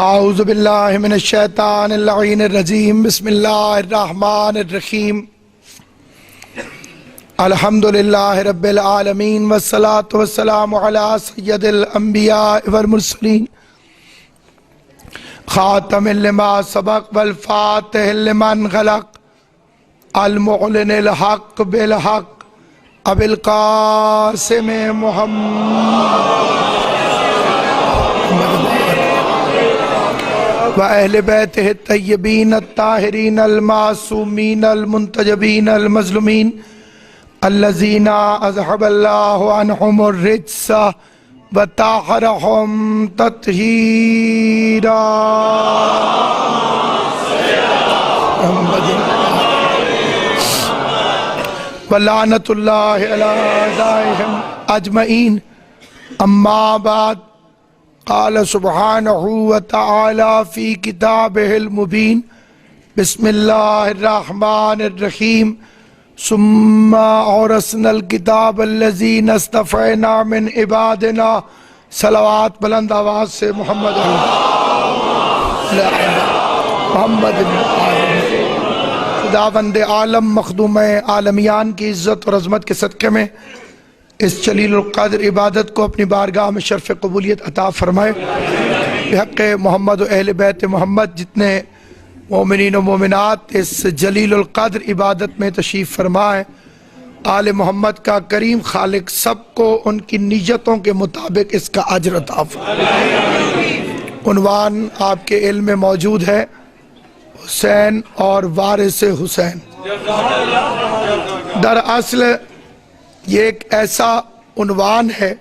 اعوذ باللہ من الشیطان اللعین الرجیم بسم اللہ الرحمن الرحیم الحمدللہ رب العالمین والصلاة والسلام علی سید الانبیاء والمرسلین خاتم لما سبق والفاتح لمن غلق المعلن الحق بالحق ابی القاسم محمد وَأَهْلِ بَيْتِهِ الطَّيِّبِينَ الطَّاهِرِينَ الْمَعْصُومِينَ الْمُنْتَجَبِينَ الْمَظْلُومِينَ الَّذِينَ أَذْهَبَ اللَّهُ عَنْهُمُ الرِّجْسَ وَطَهَّرَهُمْ تَطْهِيرًا وَلَعْنَةُ اللَّهِ عَلَىٰ أَعْدَائِهِمْ أَجْمَعِينَ أَمَّا بَعْدُ قال سبحانہ وتعالی فی کتابہ المبین بسم اللہ الرحمن الرحیم ثم اورثنا الکتاب الذین اصطفینا من عبادنا صلوات بلند آواز سے محمد خداوند عالم مخدوم عالمیان کی عزت اور عظمت کے صدقے میں اس جلیل القدر عبادت کو اپنی بارگاہ میں شرف قبولیت عطا فرمائے بحق محمد و اہل بیت محمد جتنے مومنین و مومنات اس جلیل القدر عبادت میں تشریف فرمائے آل محمد کا کریم خالق سب کو ان کی نیتوں کے مطابق اس کا اجر عطا فرمائے۔ عنوان آپ کے علم میں موجود ہے حسین اور وارث حسین۔ دراصل یہ ایک ایسا عنوان ہے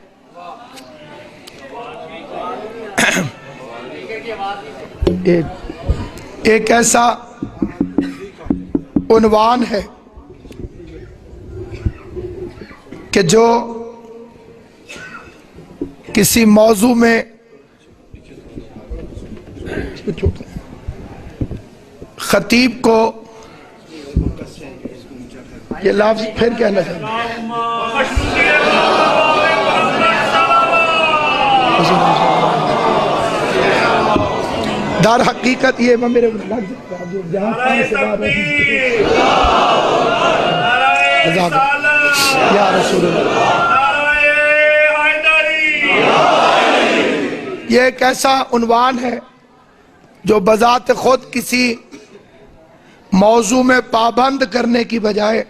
ایک ایسا عنوان ہے کہ جو کسی موضوع میں خطیب کو یہ لفظ پھر کہنا چاہتا در حقیقت یہ میرے یا رسول اللہ یہ ایک ایسا عنوان ہے جو بذات خود کسی موضوع میں پابند کرنے کی بجائے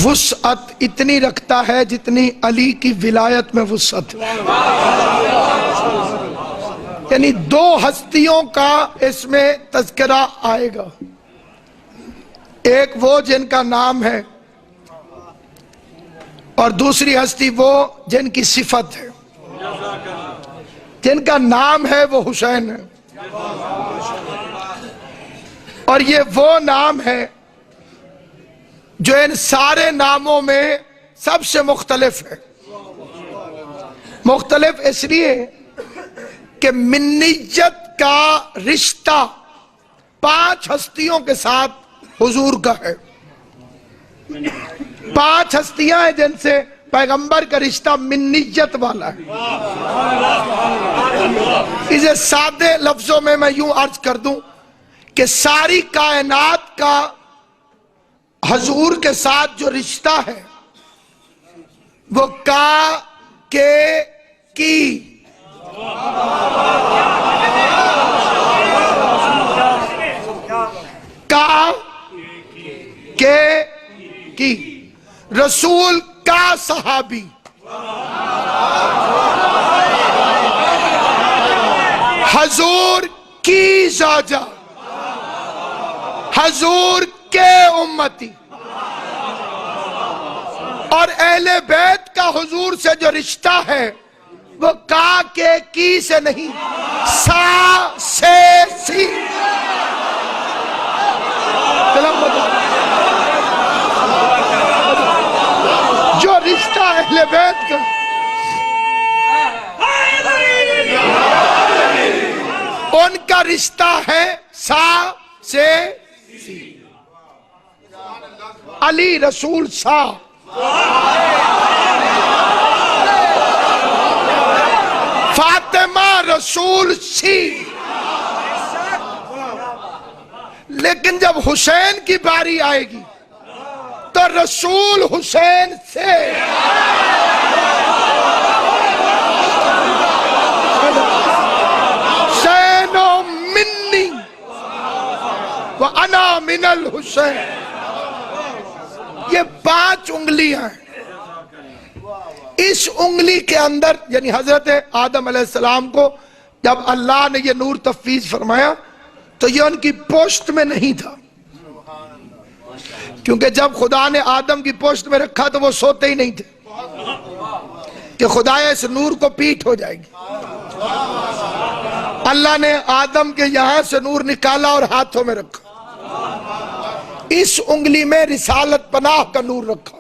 وسعت اتنی رکھتا ہے جتنی علی کی ولایت میں وسعت، یعنی دو ہستیوں کا اس میں تذکرہ آئے گا، ایک وہ جن کا نام ہے اور دوسری ہستی وہ جن کی صفت ہے۔ جن کا نام ہے وہ حسین ہے اور یہ وہ نام ہے جو ان سارے ناموں میں سب سے مختلف ہے۔ مختلف اس لیے کہ منیت کا رشتہ 5 ہستیوں کے ساتھ حضور کا ہے۔ 5 ہستیاں ہیں جن سے پیغمبر کا رشتہ منیت والا ہے۔ اسے سادے لفظوں میں یوں عرض کر دوں کہ ساری کائنات کا حضور کے ساتھ جو رشتہ ہے وہ کا کے کی کا کے کی رسول کا صحابی حضور کی زوجہ حضور کے امتی اور اہل بیت کا حضور سے جو رشتہ ہے وہ کا کے کی سے نہیں، سا سے سی۔ جو رشتہ اہل بیت کا ان کا رشتہ ہے سا سے سی۔ علی رسول سا، فاطمہ رسول سی، لیکن جب حسین کی باری آئے گی تو رسول حسین سے حسین منی وانا من الحسین، یہ 5 انگلیاں ہیں، اس انگلی کے اندر یعنی حضرت آدم علیہ السلام کو جب اللہ نے یہ نور تفویض فرمایا تو یہ ان کی پوشت میں نہیں تھا، کیونکہ جب خدا نے آدم کی پوشت میں رکھا تو وہ سوتے ہی نہیں تھے کہ خدایا اس نور کو پیٹ ہو جائے گی۔ اللہ نے آدم کے یہاں سے نور نکالا اور ہاتھوں میں رکھا، اس انگلی میں رسالت پناہ کا نور رکھا،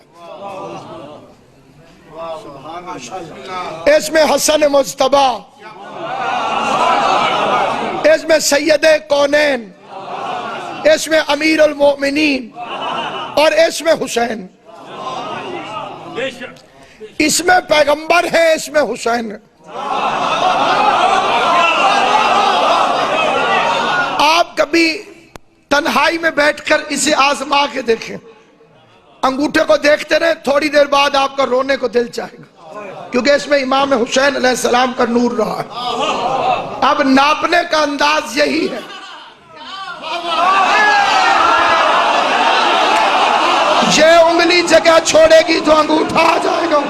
اس میں حسن مجتبی، اس میں سید کونین، اس میں امیر المؤمنین، اور اس میں حسین، اس میں پیغمبر ہے، اس میں حسین ہے۔ آپ کبھی تنہائی میں بیٹھ کر اسے آزما کے دیکھیں، انگوٹھے کو دیکھتے رہے، تھوڑی دیر بعد آپ کا رونے کو دل چاہے گا، کیونکہ اس میں امام حسین علیہ السلام کا نور رہا ہے۔ اب ناپنے کا انداز یہی ہے، یہ انگلی جگہ چھوڑے گی تو انگوٹھا آ جائے گا،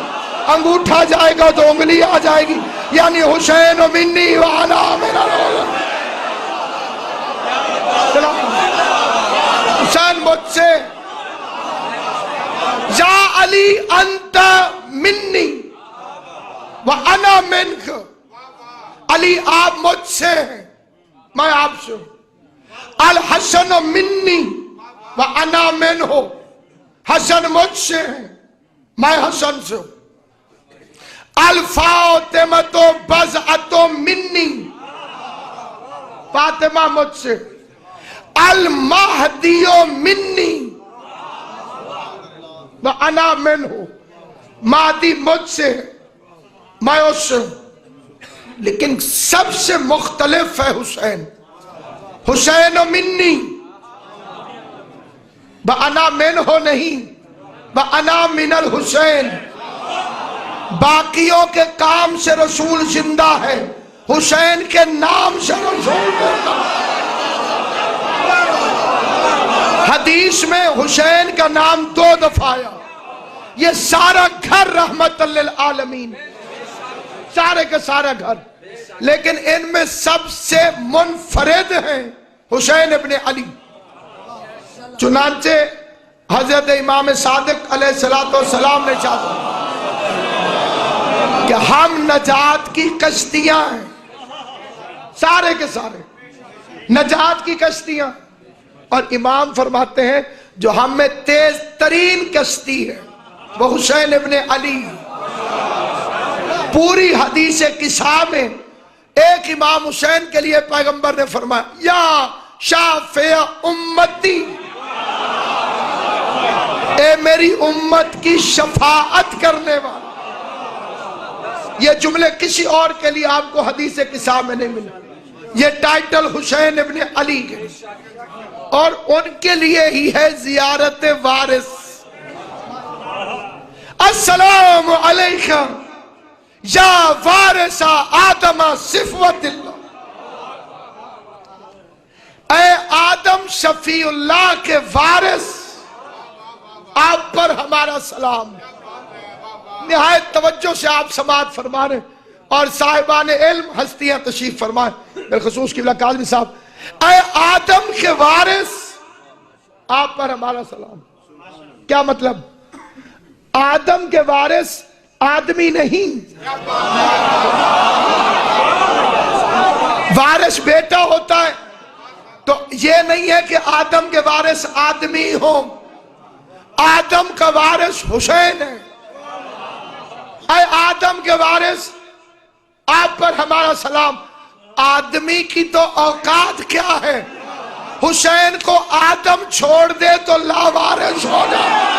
انگوٹھا جائے گا تو انگلی آ جائے گی، یعنی حسین منی وانا من الحسین، حسین مجھ سے، یا علی انت منی وانا منک، علی آپ مجھ سے ہیں میں آپ سے ہوں، الحسن منی وانا منہ، حسن مجھ سے ہیں میں حسن سے ہوں، الفاطمۃ بضعۃ منی، فاطمہ مجھ سے، المہدی منی وانا منہ، مہدی مجھ سے میں اس سے ہوں، لیکن سب سے مختلف ہے حسین، حسین منی، وانا منہ نہیں، وانا من الحسین، باقیوں کے کام سے رسول زندہ ہے، حسین کے نام سے رسول زندہ ہے۔ حدیث میں حسین کا نام 2 دفعہ آیا، یہ سارا گھر رحمت للعالمین، سارے کے سارا گھر، لیکن ان میں سب سے منفرد ہیں حسین ابن علی۔ چنانچہ حضرت امام صادق علیہ السلام نے چاہا کہ ہم نجات کی کشتیاں ہیں، سارے کے سارے نجات کی کشتیاں، اور امام فرماتے ہیں جو ہم میں تیز ترین کشتی ہے وہ حسین ابن علی۔ پوری حدیث قصہ میں ایک امام حسین کے لیے پیغمبر نے فرمایا یا شافع امتی، اے میری امت کی شفاعت کرنے والا۔ یہ جملے کسی اور کے لیے آپ کو حدیث قصہ میں نہیں ملا، یہ ٹائٹل حسین ابن علی کے، اور ان کے لیے ہی ہے زیارت وارث۔ السلام علیکم یا وارث آدم صفوت اللہ، اے آدم شفیع اللہ کے وارث، آپ پر ہمارا سلام۔ نہایت توجہ سے آپ سماعت فرما رہے اور صاحبان علم ہستیاں تشریف فرمائیں، بالخصوص قبلہ کاظمی صاحب۔ اے آدم کے وارث، آپ پر ہمارا سلام۔ کیا مطلب؟ آدم کے وارث آدمی نہیں، وارث بیٹا ہوتا ہے، تو یہ نہیں ہے کہ آدم کے وارث آدمی ہوں، آدم کا وارث حسین ہے۔ اے آدم کے وارث، آپ پر ہمارا سلام۔ آدمی کی تو اوقات کیا ہے، حسین کو آدم چھوڑ دے تو لاوارث ہو جائے۔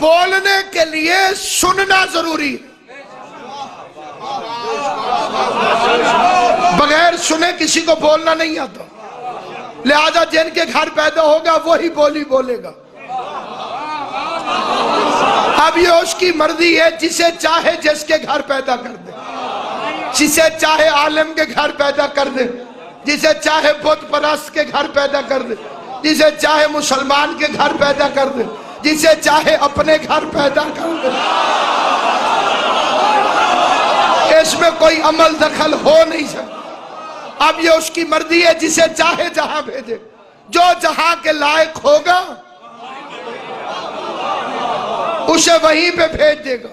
بولنے کے لیے سننا ضروری ہے، بغیر سنے کسی کو بولنا نہیں آتا، لہذا جن کے گھر پیدا ہوگا وہی بولی بولے گا۔ اب یہ اس کی مرضی ہے، جسے چاہے جس کے گھر پیدا کر دے، جسے چاہے عالم کے گھر پیدا کر دے، جسے چاہے بت پرست کے گھر پیدا کر دے، جسے چاہے مسلمان کے گھر پیدا کر دے، جسے چاہے اپنے گھر پیدا کر دے، اس میں کوئی عمل دخل ہو نہیں سکتا۔ اب یہ اس کی مرضی ہے، جسے چاہے جہاں بھیجے، جو جہاں کے لائق ہوگا اسے وہیں پہ بھیج دے گا۔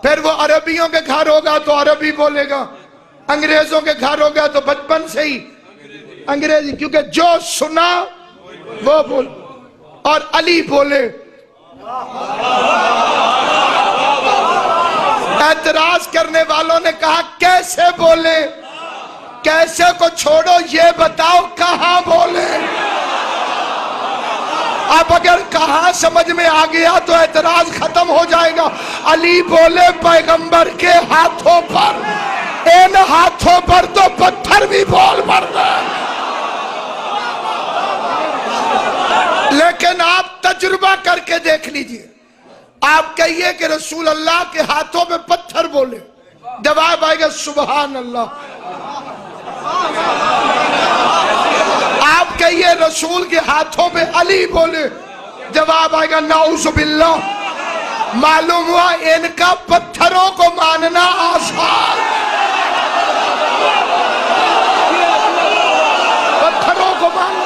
پھر وہ عربیوں کے گھر ہوگا تو عربی بولے گا، انگریزوں کے گھر ہوگا تو بچپن سے ہی انگریزی، کیونکہ جو سنا وہ بول۔ اور علی بولے، اعتراض کرنے والوں نے کہا کیسے بولے؟ کیسے کو چھوڑو، یہ بتاؤ کہاں بولے؟ اب اگر کہاں سمجھ میں آ گیا تو اعتراض ختم ہو جائے گا۔ علی بولے پیغمبر کے ہاتھوں پر، ان ہاتھوں پر تو پتھر بھی بول پڑتا ہے۔ لیکن آپ تجربہ کر کے دیکھ لیجئے، آپ کہیے کہ رسول اللہ کے ہاتھوں میں پتھر بولے، جواب آئے گا سبحان اللہ۔ آپ کہیے رسول کے ہاتھوں میں علی بولے، جواب آئے گا نعوذ باللہ۔ معلوم ہوا ان کا پتھروں کو ماننا آسان، پتھروں کو ماننا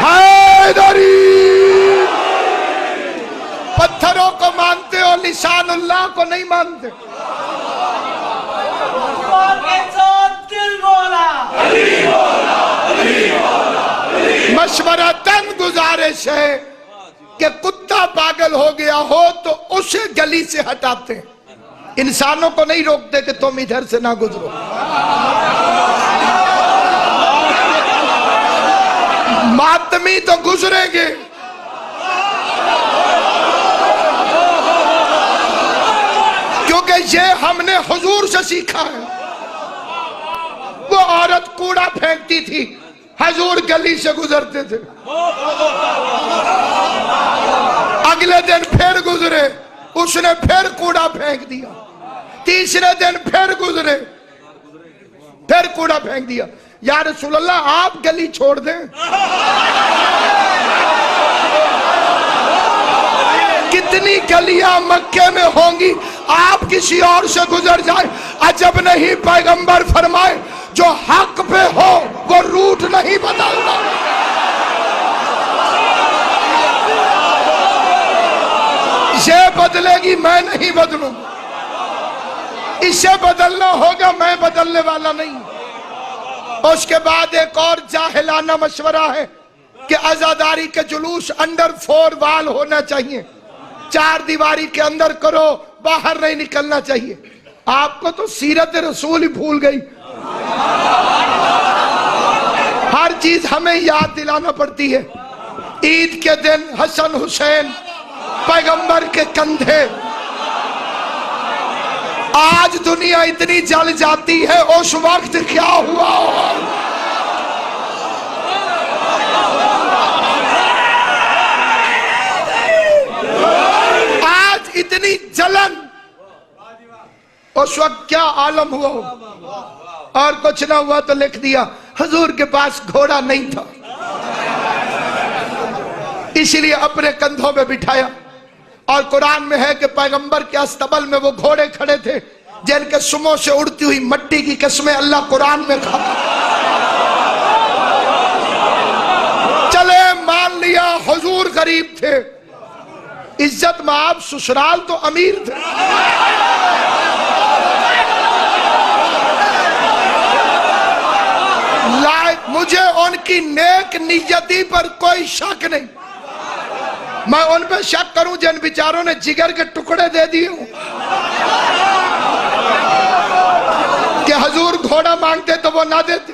حیدری، پتھروں کو مانتے ہو، لسان اللہ کو نہیں مانتے۔ مشورتاً گزارش ہے کہ کتا پاگل ہو گیا ہو تو اسے گلی سے ہٹاتے ہیں، انسانوں کو نہیں روکتے کہ تم ادھر سے نہ گزرو۔ ماتمی تو گزریں گے، کیونکہ یہ ہم نے حضور سے سیکھا ہے۔ وہ عورت کوڑا پھینکتی تھی، حضور گلی سے گزرتے تھے، اگلے دن پھر گزرے، اس نے پھر کوڑا پھینک دیا، تیسرے دن پھر گزرے، پھر کوڑا پھینک دیا۔ یا رسول اللہ آپ گلی چھوڑ دیں، کتنی گلیاں مکے میں ہوں گی، آپ کسی اور سے گزر جائیں، عجب نہیں پیغمبر فرمائے جو حق پہ ہو وہ روٹ نہیں بدلتا۔ یہ بدلے گی، میں نہیں بدلوں، اسے بدلنا ہوگا، میں بدلنے والا نہیں۔ اس کے بعد ایک اور جاہلانہ مشورہ ہے کہ عزاداری کے جلوس انڈر 4 وال ہونا چاہیے، 4 دیواری کے اندر کرو، باہر نہیں نکلنا چاہیے۔ آپ کو تو سیرت رسول ہی بھول گئی، ہر چیز ہمیں یاد دلانا پڑتی ہے۔ عید کے دن حسن حسین پیغمبر کے کندھے، آج دنیا اتنی جل جاتی ہے، اس وقت کیا ہوا ہوگا؟ آج اتنی جلن، اس وقت کیا عالم ہوا ہوگا؟ اور کچھ نہ ہوا تو لکھ دیا حضور کے پاس گھوڑا نہیں تھا، اسی لیے اپنے کندھوں میں بٹھایا۔ اور قرآن میں ہے کہ پیغمبر کے استبل میں وہ گھوڑے کھڑے تھے جن کے سموں سے اڑتی ہوئی مٹی کی قسمیں اللہ قرآن میں کھاتا۔ چلے مان لیا حضور غریب تھے، عزت مآب سسرال تو امیر تھے۔ مجھے ان کی نیک نیتی پر کوئی شک نہیں، میں ان پہ شک کروں جن بیچاروں نے جگر کے ٹکڑے دے دیے ہوں کہ حضور گھوڑا مانگتے تو وہ نہ دیتے۔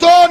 2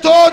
2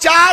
4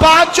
5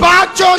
5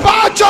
5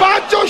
5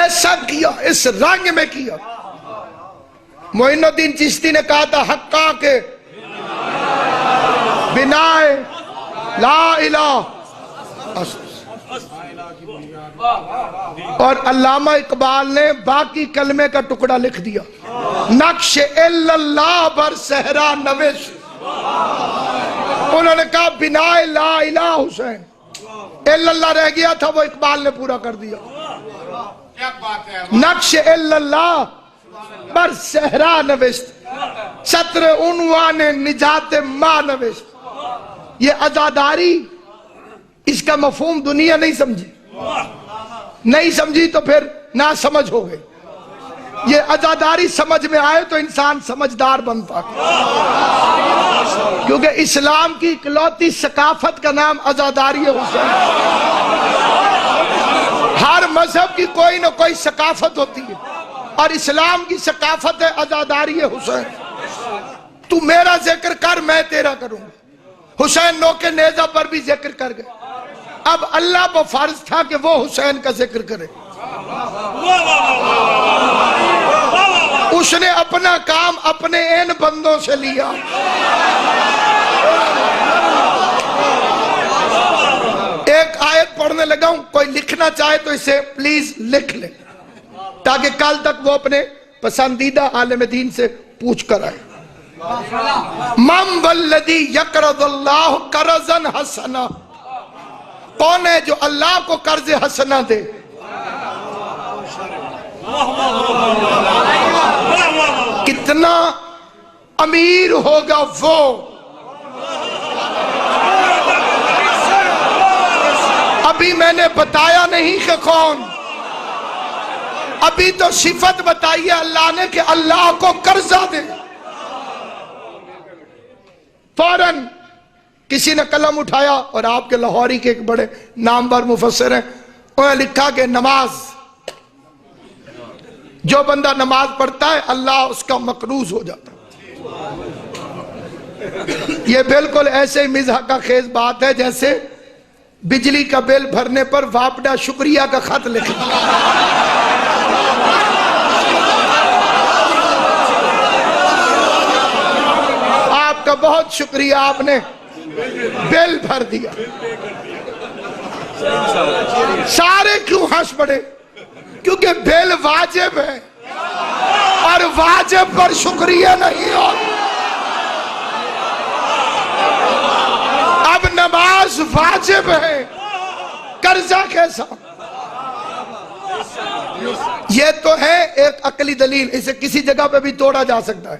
ایسا کیا، اس رنگ میں کیا۔ معین الدین چشتی نے کہا تھا حقا کے بنا لا الہ، اور علامہ اقبال نے باقی کلمے کا ٹکڑا لکھ دیا، نقش الا اللہ بر صحرا نوش۔ انہوں نے کہا بنا لا الہ حسین، الا اللہ رہ گیا تھا، وہ اقبال نے پورا کر دیا۔ نقش الا اللہ بر صحرا نوشت، سطر عنوان نجات ماں نوشت۔ یہ عزاداری، اس کا مفہوم دنیا نہیں سمجھی، نہیں سمجھی تو پھر نہ سمجھ ہو گئی۔ یہ عزاداری سمجھ میں آئے تو انسان سمجھدار بنتا ہے، کیونکہ اسلام کی اکلوتی ثقافت کا نام عزاداری حسین۔ ہر مذہب کی کوئی نہ کوئی ثقافت ہوتی ہے، اور اسلام کی ثقافت ہے عزاداری حسین۔ تو میرا ذکر کر، میں تیرا کروں گا۔ حسین نو کے نیزہ پر بھی ذکر کر گئے، اب اللہ کو فرض تھا کہ وہ حسین کا ذکر کرے۔ اس نے اپنا کام اپنے ان بندوں سے لیا۔ ایک آیت پڑھنے لگا ہوں، کوئی لکھنا چاہے تو اسے پلیز لکھ لے، تاکہ کل تک وہ اپنے پسندیدہ عالم دین سے پوچھ کر آئے۔ من والذی یقرض اللہ قرضا حسنا، کون ہے جو اللہ کو قرض حسنہ دے؟ کتنا امیر ہوگا وہ، ابھی میں نے بتایا نہیں کہ کون، ابھی تو صفت بتائی ہے اللہ نے کہ اللہ کو قرضہ دے۔ فوراً کسی نے قلم اٹھایا، اور آپ کے لاہوری کے ایک بڑے نامور مفسر ہیں، انہوں نے لکھا کہ نماز، جو بندہ نماز پڑھتا ہے اللہ اس کا مقروض ہو جاتا ہے۔ یہ بالکل ایسے مزاح کا خیز بات ہے جیسے بجلی کا بل بھرنے پر واپڈا شکریہ کا خط لکھنا۔ آپ کا بہت شکریہ، آپ نے بل بھر دیا۔ سارے کیوں ہنس پڑے؟ کیونکہ بل واجب ہے، اور واجب پر شکریہ نہیں ہوتا۔ اب نماز واجب ہے، قرضہ کیسا؟ یہ تو ہے ایک عقلی دلیل، اسے کسی جگہ پہ بھی توڑا جا سکتا ہے۔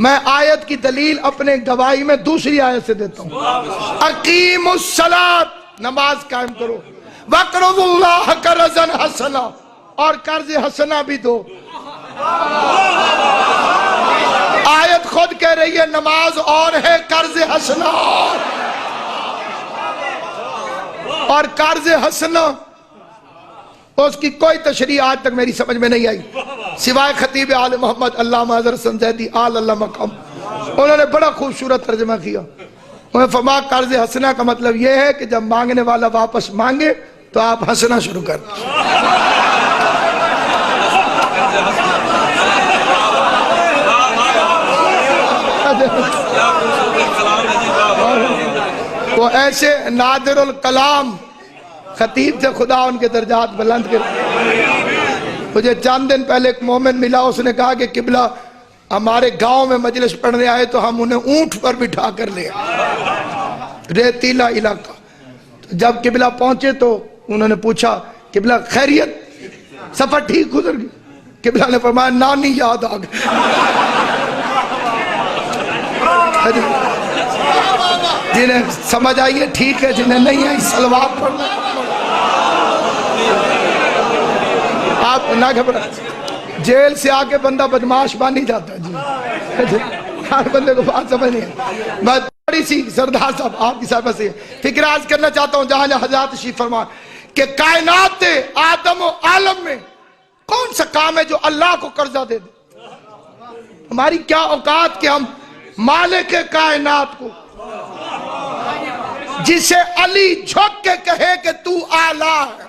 میں آیت کی دلیل اپنے گواہی میں دوسری آیت سے دیتا ہوں، اقیم الصلاۃ، نماز قائم کرو، وَاقْرِضُوا اللَّهَ قَرْضًا حَسَنًا، اور قرض حسنہ بھی دو۔ آیت خود کہہ رہی ہے نماز اور ہے، قرض حسنہ اور قرض حسنہ، اس کی کوئی تشریح آج تک میری سمجھ میں نہیں آئی، سوائے خطیب آل محمد علامہ حضرت حسن زیدی آل اللہ مقام، انہوں نے بڑا خوبصورت ترجمہ کیا۔ انہوں نے فرمایا قرض حسنہ کا مطلب یہ ہے کہ جب مانگنے والا واپس مانگے تو آپ ہنسنا شروع کر دیں۔ وہ ایسے نادر الکلام خطیب تھے، خدا ان کے درجات بلند کرے۔ مجھے چند دن پہلے ایک مومن ملا، اس نے کہا کہ قبلہ ہمارے گاؤں میں مجلس پڑھنے آئے تو ہم انہیں اونٹ پر بٹھا کر لے آئے، ریتیلا علاقہ۔ جب قبلہ پہنچے تو انہوں نے پوچھا قبلہ خیریت، سفر ٹھیک گزر گئی؟ قبلہ نے فرمایا نانی یاد آ گئی۔ جنہیں سمجھ آئیے ٹھیک ہے، جنہیں نہیں آئی سلوات پڑھنا۔ آپ نہ گھبرائیں، جیل سے آ کے بندہ بدماش بن نہیں جاتا جی، ہر بندے کو بات سمجھ نہیں ہے۔ میں بڑی سی سردار صاحب آپ کی صاحبہ سے فکر عرض کرنا چاہتا ہوں، جہاں جہاں حضرات تشریف فرما کہ کائنات آدم و عالم میں کون سا کام ہے جو اللہ کو قرضہ دے دے؟ ہماری کیا اوقات کہ ہم مالک کائنات کو، جسے علی جھک کے کہے کہ تو اعلیٰ ہے،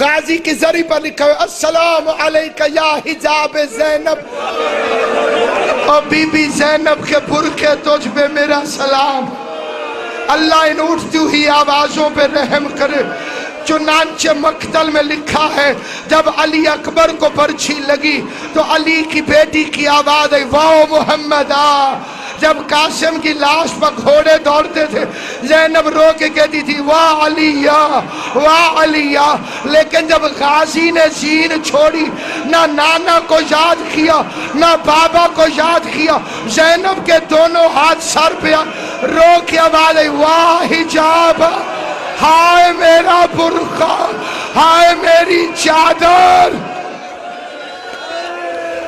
غازی کی زری پر لکھا ہے السلام علیکہ یا حجاب زینب، اور بی بی زینب کے برکے تجھ پہ میرا سلام۔ اللہ ان اٹھتی ہوئی آوازوں پہ رحم کرے۔ چنانچہ مقتل میں لکھا ہے جب علی اکبر کو پرچھی لگی تو علی کی بیٹی کی آواز ہے واہ محمد آ۔ جب قاسم کی لاش پر گھوڑے دوڑتے تھے زینب رو کے کہتی تھی واہ علی یا واہ علی یا۔ لیکن جب غازی نے زین چھوڑی، نہ نانا کو یاد کیا نہ بابا کو یاد کیا، زینب کے دونوں ہاتھ سر پہ رو کے آواز ہے واہ حجاب، ہائے میرا برقع، ہائے میری چادر۔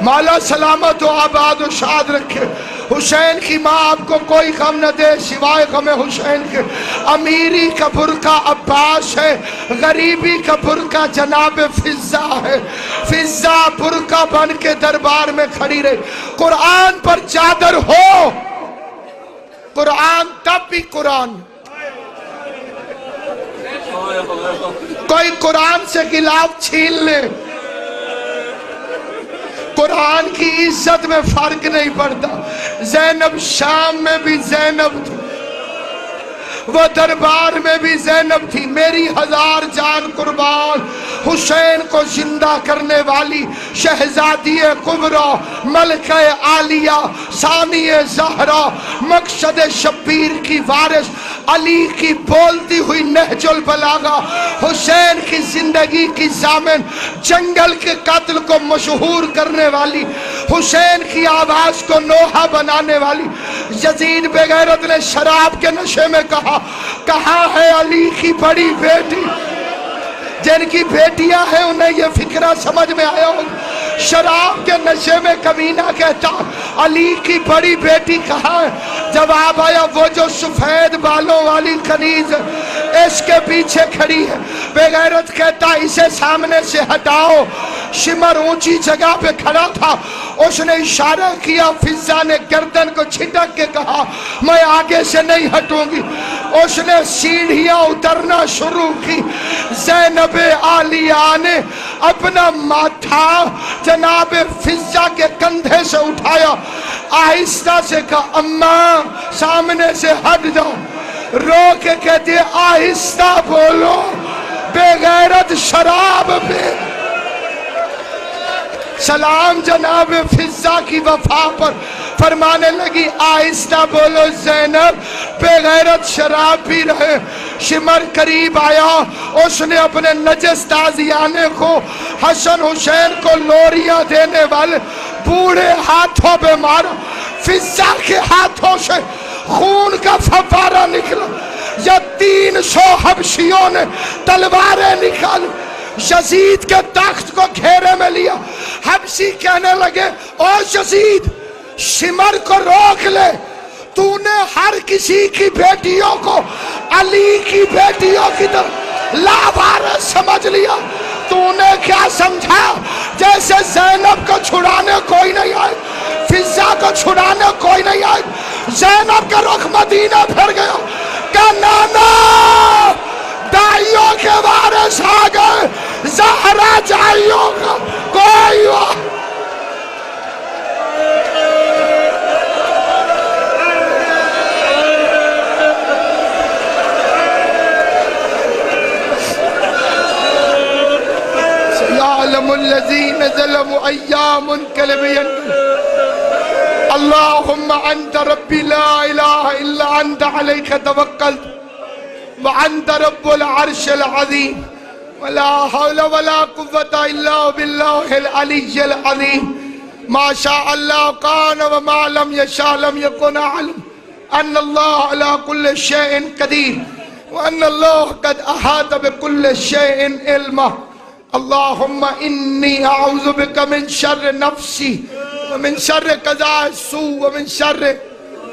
مولا سلامت و آباد و شاد رکھے۔ حسین کی ماں آپ کو کوئی غم نہ دے سوائے غم حسین کے۔ امیری کا برقع عباس ہے، غریبی کا برقع جناب فضہ ہے۔ فضہ برقع بن کے دربار میں کھڑی رہی۔ قرآن پر چادر ہو، قرآن تب بھی قرآن، کوئی قرآن سے غلاف چھین لے، قرآن کی عزت میں فرق نہیں پڑتا۔ زینب شام میں بھی زینب تھی، وہ دربار میں بھی زینب تھی۔ میری ہزار جان قربان، حسین کو زندہ کرنے والی شہزادی کبریٰ، ملکہ عالیہ، ثانی زہرا، مقصد شبیر کی وارث، علی کی بولتی ہوئی نہج البلاغہ، حسین کی زندگی کی ضامن، جنگل کے قتل کو مشہور کرنے والی، حسین کی آواز کو نوحہ بنانے والی۔ یزید بے غیرت نے شراب کے نشے میں کہاں ہے علی کی بڑی بیٹی؟ جن کی بیٹیاں ہیں انہیں یہ فکرہ سمجھ میں آیا ہو۔ شراب کے نشے میں کمینہ کہتا علی کی بڑی بیٹی کہاں ہے؟ جواب آیا وہ جو سفید بالوں والی کنیز اس کے پیچھے کھڑی ہے۔ بے غیرت کہتا اسے سامنے سے ہٹاؤ۔ شمر اونچی جگہ پہ کھڑا تھا، اس نے اشارہ کیا، فضہ نے گردن کو چھٹک کے کہا میں آگے سے نہیں ہٹوں گی۔ اس نے سیڑھیاں اترنا شروع کی۔ زینب عالیہ نے اپنا ماتھا جناب فضہ کے کندھے سے اٹھایا، آہستہ سے کہا اماں سامنے سے ہٹ جاؤ۔ رو کے کہتے آہستہ بولو، بے غیرت شراب پہ۔ سلام جناب فضہ کی وفا پر، فرمانے لگی آہستہ بولو زینب، بے غیرت شراب پی رہے۔ شمر قریب آیا، اس نے اپنے نجس تازیانے کو، حسن حسین کو لوریاں دینے والے بوڑھے ہاتھوں پہ مارا۔ فضہ کے ہاتھوں سے خون کا فوارہ نکلا، یا 300 حبشیوں نے تلواریں نکالی، یزید کے تخت کو گھیرے میں لیا۔ حبشی کہنے لگے او یزید شمر کو روک لے، تو نے ہر کسی کی بیٹیوں کو علی کی بیٹیوں کی طرح لاوارث سمجھ لیا۔ تو نے کیا سمجھا جیسے زینب کو چھڑانے کوئی نہیں آئے، فضہ کو چھڑانے کوئی نہیں آئے۔ زینب کا رخ مدینہ پھر گیا کہ نانا دائیوں کے وارث آ گئے، زہرا جائیوں کا کوئی سيعلم الذين ظلموا أيام كالبين اللهم أنت ربي لا إله إلا أنت عليك توكلت وأنت رب العرش العظيم ولا حول ولا قوة إلا بالله العلي العظيم ما شاء الله كان وما لم يشاء لم يكن أعلم أن الله على كل شيء قدير وأن الله قد أحاط بكل شيء علما اللهم إني أعوذ بك من شر نفسي ومن شر قضاء السوء ومن شر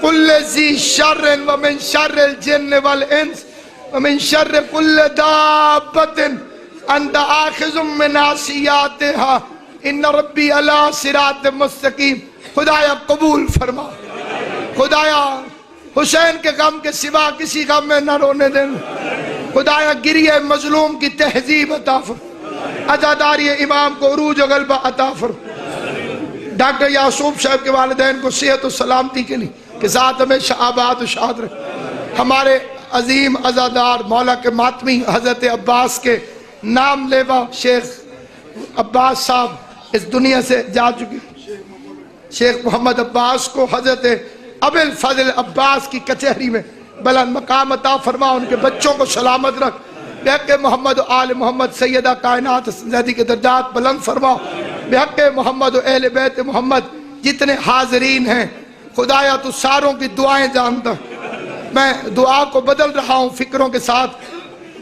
كل ذي شر ومن شر الجن والإنس ومن شر كل دابة أنت آخذ من ناصياتها إن ربي على صراط مستقيم۔ خدایا قبول فرما، خدایا حسین کے غم کے سوا کسی غم میں نہ رونے دینا، خدایا گریہ مظلوم کی تہذیب عطا فرما۔ عزاداری امام کو عروج و غلبہ عطا فرما۔ ڈاکٹر یعصوب صاحب کے والدین کو صحت و سلامتی کے لیے کہ ساتھ ہمیشہ آباد و شاد رہے۔ ہمارے عظیم عزادار مولا کے ماتمی حضرت عباس کے نام لیوا شیخ عباس صاحب اس دنیا سے جا چکی، شیخ محمد عباس کو حضرت ابو الفضل عباس کی کچہری میں بلند مقام عطا فرما، ان کے بچوں کو سلامت رکھ، بحق محمد و آل محمد سیدہ کائنات زیدی کے درجات بلند فرما، بحق محمد و اہل بیت محمد جتنے حاضرین ہیں خدایا تو ساروں کی دعائیں جانتا۔ میں دعا کو بدل رہا ہوں فکروں کے ساتھ،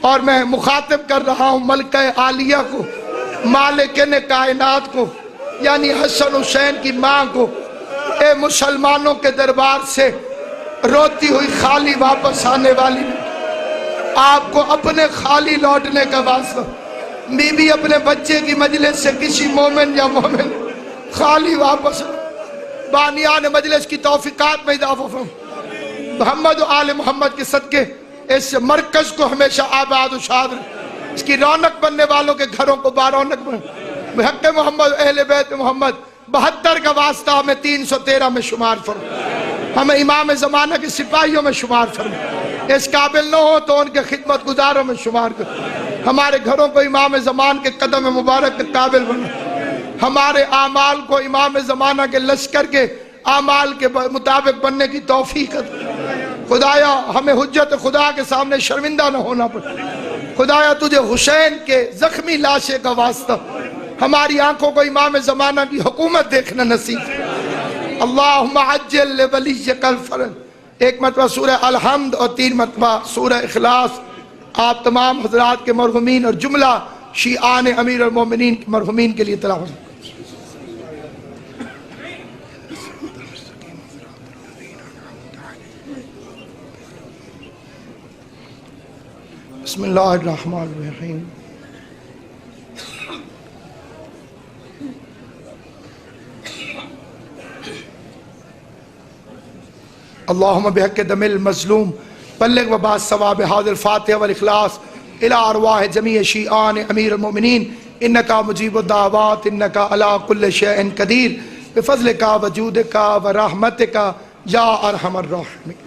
اور میں مخاطب کر رہا ہوں ملکہ عالیہ کو، مالکن کائنات کو، یعنی حسن حسین کی ماں کو، اے مسلمانوں کے دربار سے روتی ہوئی خالی واپس آنے والی، آپ کو اپنے خالی لوٹنے کا واسطہ، بی بی اپنے بچے کی مجلس سے کسی مومن یا مومن خالی واپس، بانیان مجلس کی توفیقات میں اضافہ فرما، محمد و آل محمد کے صدقے اس مرکز کو ہمیشہ آباد و شاد رکھ، اس کی رونق بننے والوں کے گھروں کو بارونق بن، بحق محمد و اہل بیت محمد 72 کا واسطہ ہمیں 313 میں شمار فرما، ہمیں امام زمانہ کے سپاہیوں میں شمار فرما، اس قابل نہ ہو تو ان کے خدمت گزاروں میں شمار کر، ہمارے گھروں کو امام زمان کے قدم مبارک کے قابل بنا، ہمارے اعمال کو امام زمانہ کے لشکر کے اعمال کے مطابق بننے کی توفیق عطا۔ خدایا ہمیں حجت خدا کے سامنے شرمندہ نہ ہونا پڑے، خدایا تجھے حسین کے زخمی لاشے کا واسطہ ہماری آنکھوں کو امام زمانہ کی حکومت دیکھنا نصیب۔ اللہم عجل لولیک الفرج، ایک مرتبہ سورہ الحمد اور 3 مرتبہ سورہ اخلاص آپ تمام حضرات کے مرحومین اور جملہ شیعان امیر المومنین کے مرحومین کے لیے تلاوت کریں۔ بسم اللہ الرحمن الرحیم۔ اللہم بحق دم المظلوم بلغ وبعث ثواب هذا الفاتحہ والاخلاص الى ارواح جمیع شیعان امیر المؤمنین انکا مجیب الدعوات انکا علی کل شیء قدیر بفضلک وجودک ورحمتک یا ارحم الراحمین۔